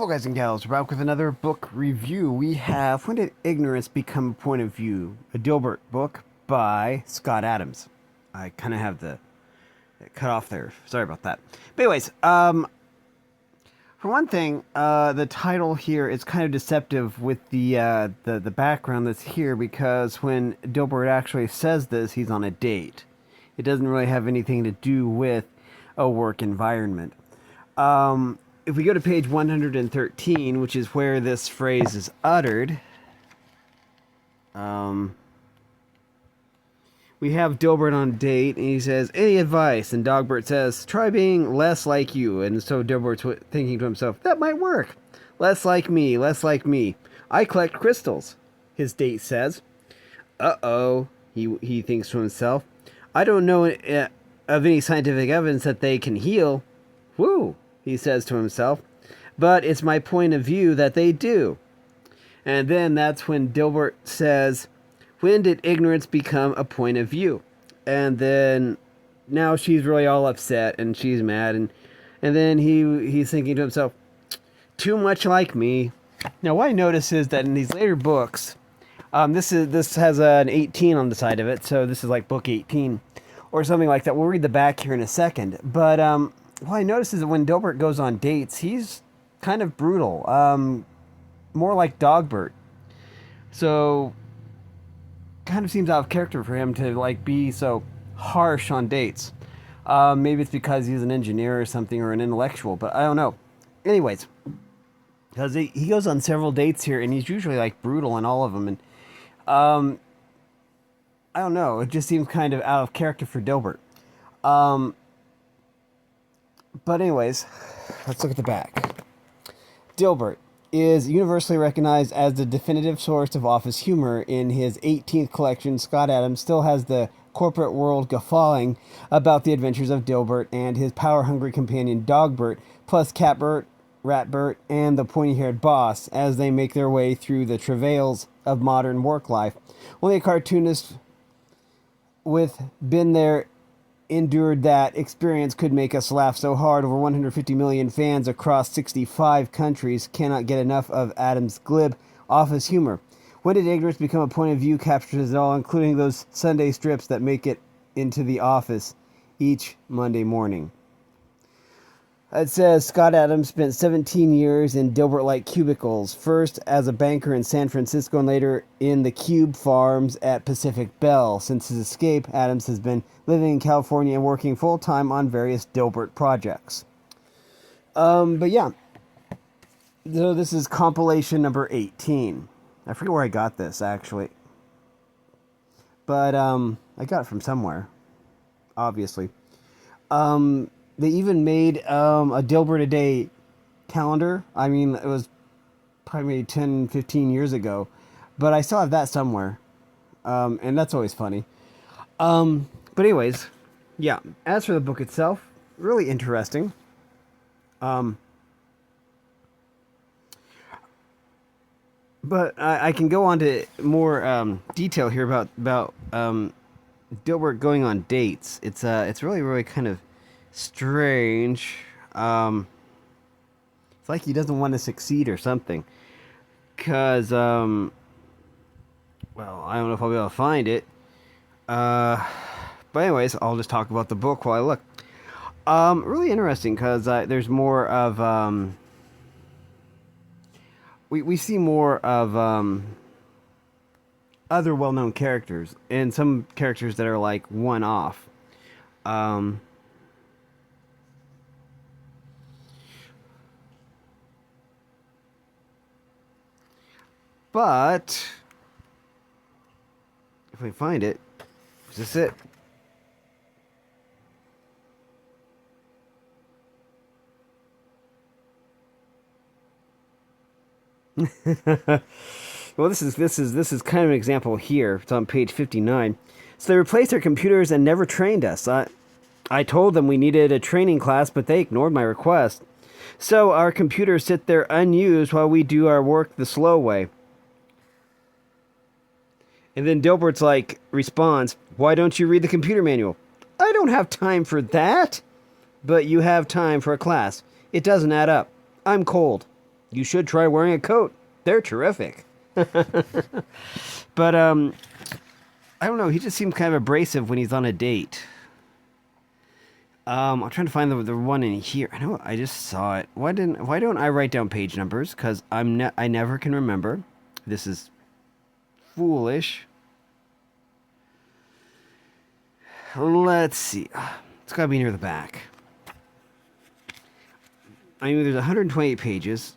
Hello guys and gals, we're back with another book review. We have When Did Ignorance Become a Point of View? A Dilbert book by Scott Adams. I kind of have the cut off there. Sorry about that. But anyways, for one thing, the title here is kind of deceptive with the background that's here, because when Dilbert actually says this, he's on a date. It doesn't really have anything to do with a work environment. If we go to page 113, which is where this phrase is uttered, we have Dilbert on a date, and he says, "Any advice?" And Dogbert says, "Try being less like you." And so Dilbert's thinking to himself, that might work. Less like me, less like me. I collect crystals, his date says. Uh-oh, he thinks to himself. I don't know of any scientific evidence that they can heal. Whew, he says to himself. But it's my point of view that they do. And then that's when Dilbert says, when did ignorance become a point of view? And then now she's really all upset and she's mad. And then he's thinking to himself, too much like me. Now what I notice is that in these later books, this has an 18 on the side of it. So this is like book 18 or something like that. We'll read the back here in a second. But what I notice is that when Dilbert goes on dates, he's kind of brutal. More like Dogbert. So kind of seems out of character for him to like be so harsh on dates. Maybe it's because he's an engineer or something, or an intellectual, but I don't know. Anyways, because he goes on several dates here, and he's usually like brutal in all of them, and I don't know. It just seems kind of out of character for Dilbert. But anyways, let's look at the back. Dilbert is universally recognized as the definitive source of office humor. In his 18th collection, Scott Adams still has the corporate world guffawing about the adventures of Dilbert and his power-hungry companion Dogbert, plus Catbert, Ratbert, and the pointy-haired boss as they make their way through the travails of modern work life. Only a cartoonist with been there endured that experience could make us laugh so hard. Over 150 million fans across 65 countries cannot get enough of Adams' glib office humor. When did ignorance become a point of view captures it all, including those Sunday strips that make it into the office each Monday morning. It says Scott Adams spent 17 years in Dilbert-like cubicles, first as a banker in San Francisco and later in the Cube Farms at Pacific Bell. Since his escape, Adams has been living in California and working full-time on various Dilbert projects. But yeah, so this is compilation number 18. I forget where I got this, actually. But I got it from somewhere, obviously. They even made a Dilbert a Day calendar. I mean, it was probably 10, 15 years ago. But I still have that somewhere. And that's always funny. But anyways, yeah. As for the book itself, really interesting. But I can go on to more detail here about Dilbert going on dates. It's really, really kind of strange. It's like he doesn't want to succeed or something. Because, well, I don't know if I'll be able to find it. But anyways, I'll just talk about the book while I look. Really interesting, because there's more of... We see more of other well-known characters, and some characters that are like one-off. But if we find it, is this it? Well, this is kind of an example here. It's on page 59. So they replaced their computers and never trained us. I told them we needed a training class, but they ignored my request. So our computers sit there unused while we do our work the slow way. And then Dilbert's like, responds, "Why don't you read the computer manual?" "I don't have time for that." "But you have time for a class. It doesn't add up. I'm cold." You should try wearing a coat. They're terrific. But I don't know. He just seems kind of abrasive when he's on a date. I'm trying to find the one in here. I know I just saw it. Why don't I write down page numbers? Because I never can remember. This is foolish. Let's see. It's got to be near the back. I mean, there's 128 pages.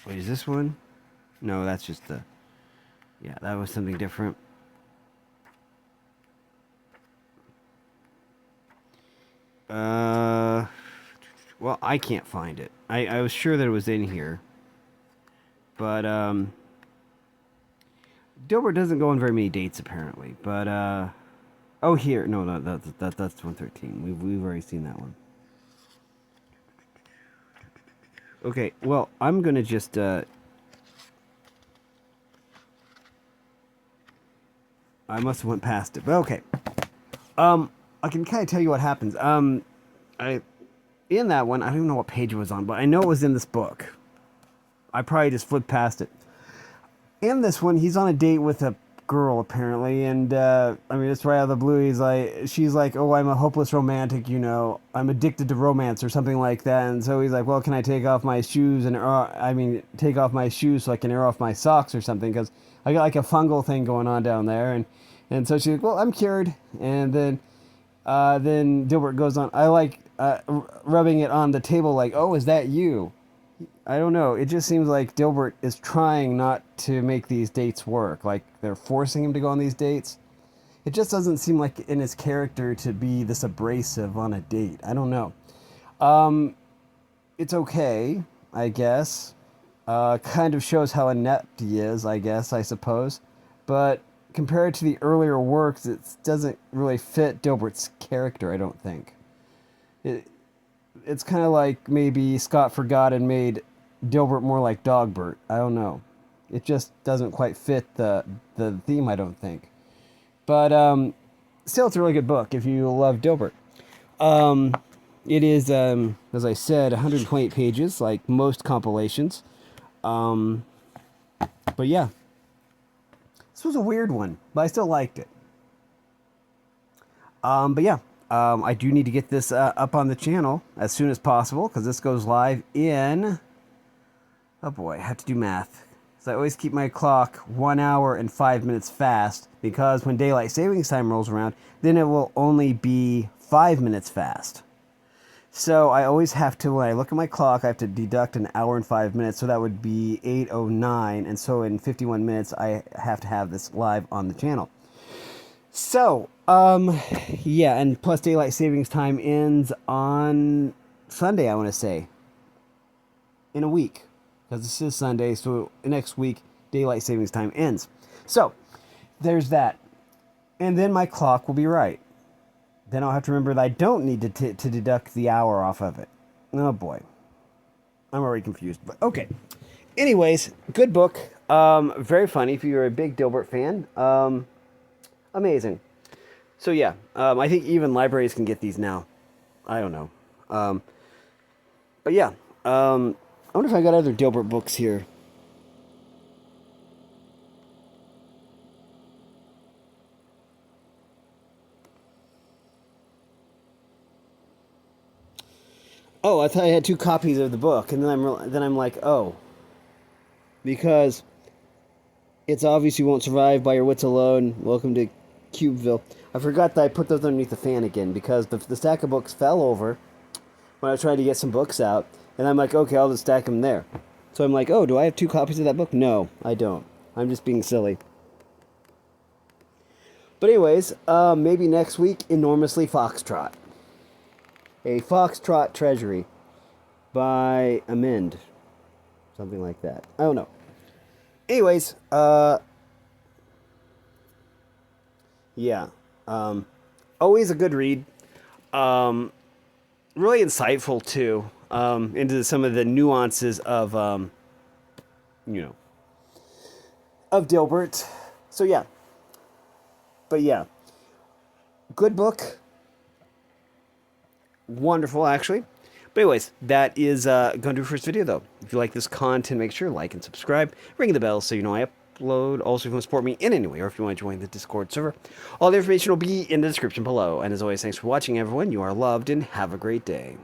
Wait, is this one? No, that's just the... Yeah, that was something different. Well, I can't find it. I was sure that it was in here. But, Dilbert doesn't go on very many dates, apparently. But, oh, here. No, that's 113. We've already seen that one. Okay, well, I'm gonna just, I must have went past it, but okay. I can kind of tell you what happens. In that one, I don't even know what page it was on, but I know it was in this book. I probably just flipped past it. In this one, he's on a date with a girl, apparently, and, I mean, it's right out of the blue. She's like, oh, I'm a hopeless romantic, you know, I'm addicted to romance or something like that, and so he's like, well, can I take off my shoes take off my shoes so I can air off my socks or something, because I got like a fungal thing going on down there, and so she's like, well, I'm cured, and then Dilbert goes on, I like, rubbing it on the table like, oh, is that you? I don't know. It just seems like Dilbert is trying not to make these dates work. Like, they're forcing him to go on these dates. It just doesn't seem like in his character to be this abrasive on a date. I don't know. It's okay, I guess. Kind of shows how inept he is, I suppose. But compared to the earlier works, it doesn't really fit Dilbert's character, I don't think. It's kind of like maybe Scott forgot and made Dilbert more like Dogbert. I don't know. It just doesn't quite fit the theme, I don't think. But still, it's a really good book if you love Dilbert. It is, as I said, 128 pages, like most compilations. But yeah. This was a weird one, but I still liked it. But yeah. I do need to get this up on the channel as soon as possible because this goes live in... Oh boy, I have to do math. So I always keep my clock 1 hour and 5 minutes fast because when daylight savings time rolls around, then it will only be 5 minutes fast. So I always have to, when I look at my clock, I have to deduct an hour and 5 minutes. So that would be 8:09. And so in 51 minutes, I have to have this live on the channel. So, yeah, and plus daylight savings time ends on Sunday, I want to say. In a week. Because this is Sunday, so next week, daylight savings time ends. So, there's that. And then my clock will be right. Then I'll have to remember that I don't need to deduct the hour off of it. Oh, boy. I'm already confused, but okay. Anyways, good book. Very funny if you're a big Dilbert fan. Amazing. So yeah, I think even libraries can get these now. I don't know. But yeah, I wonder if I got other Dilbert books here. Oh, I thought I had 2 copies of the book, and then I'm like, oh, because it's obvious you won't survive by your wits alone. Welcome to Cubeville. I forgot that I put those underneath the fan again because the stack of books fell over when I tried to get some books out, and I'm like, okay, I'll just stack them there. So I'm like, oh, do I have 2 copies of that book? No, I don't. I'm just being silly. But anyways, maybe next week, Enormously Foxtrot. A Foxtrot Treasury by Amend. Something like that. I don't know. Anyways, yeah. Always a good read. Really insightful, too, into some of the nuances of, you know, of Dilbert. So, yeah. But, yeah. Good book. Wonderful, actually. But anyways, that is going to do for this video, though. If you like this content, make sure to like and subscribe. Ring the bell so you know I upload. Also, if you want to support me in any way, or if you want to join the Discord server, all the information will be in the description below. And as always, thanks for watching, everyone. You are loved, and have a great day.